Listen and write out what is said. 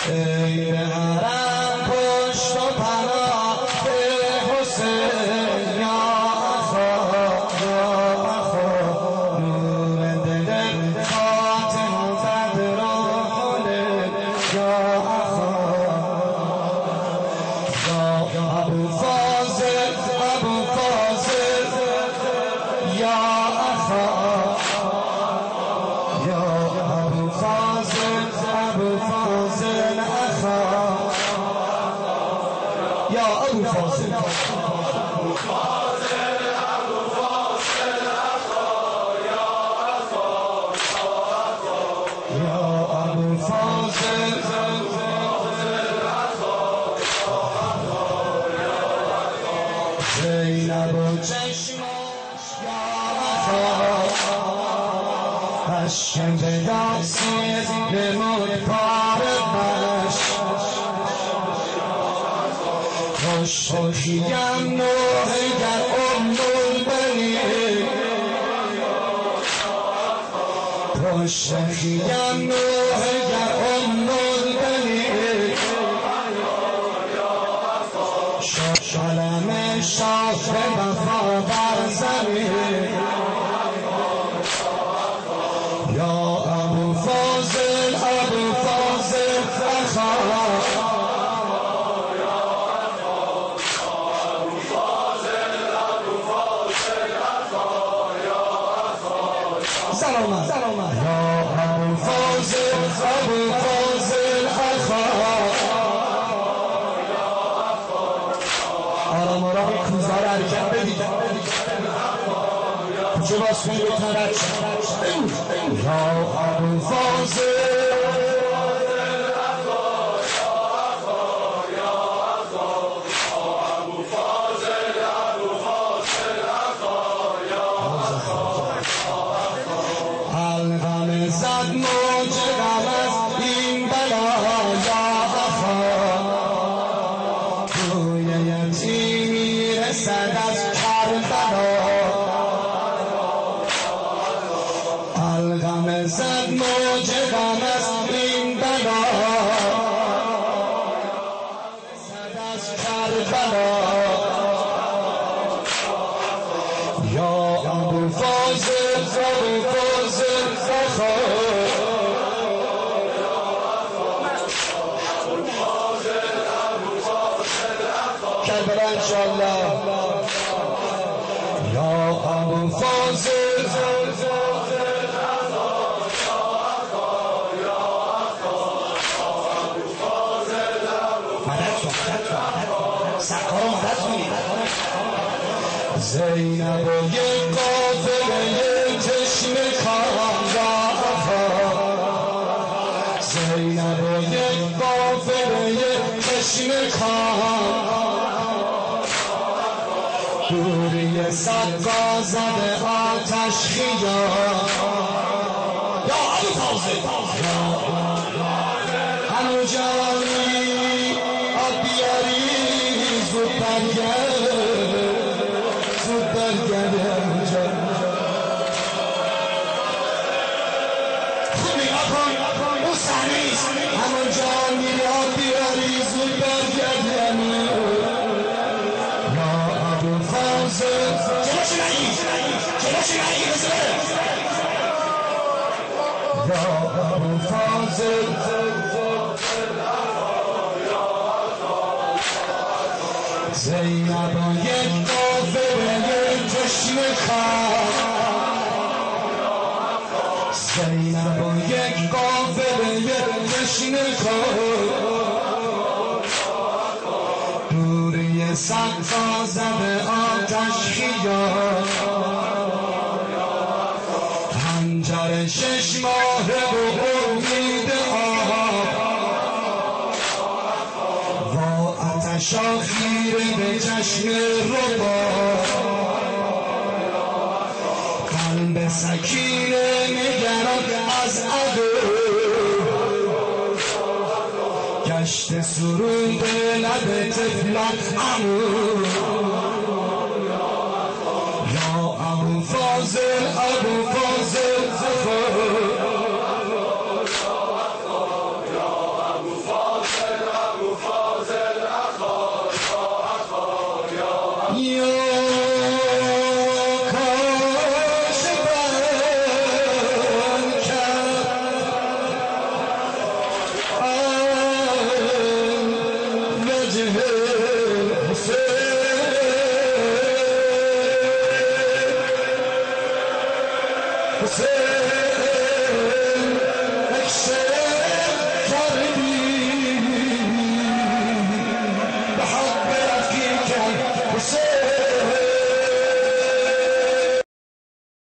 ای به حرم پشت و پناه حسین یا اخا یا اخا نور دل فاطمه بدر حل یا اخا یا ابو فاضل یا اخا یا ابو فاضل اخا یا ابو فاضل زینب و چشمش یا اخا اشکم به داستیز نمود پارمش خوشخیم نوحی در البنین خوشخیم نوحی در البنین شلم شاف وفا بر زمین یا ابو فاضل اخا سلامت یا ابو فاضل اخا آرام آرام کوزه رو حرکت بدید کوچه باز کنید بتن رد شد یا ابو فاضل الغم زد موج غم از این بلا یا اخا روی یتیمی رسد از کربلا الغم زد موج غم از این بلا رسد از کربلا یا ابو فاضل اخا کربلا انشاءالله یا ابو فاضل زینب و یک قافله چشم خان یا اخا زینب و یک قافله چشم خان دوری صدقا زده آتش خیان یا ابو فاضل هنو جانی آب بیاری زود برگرد زود برگرد خوبی اکن اون صحنیست همون جا میری آب بیاری زود برگرد یا ابو فاضل جلوش نگیر یا ابو فاضل زینب و یک قافله چشم خان زینب و یک قافله چشم خان دوری صدقا زده آتش خیان حنجر 6 ماهه و امید آب با آتش خیره به چشم رباب قلب سکینه نگران از عدو گشت سرود لب طفلت عمو یا ابو فاضل حسین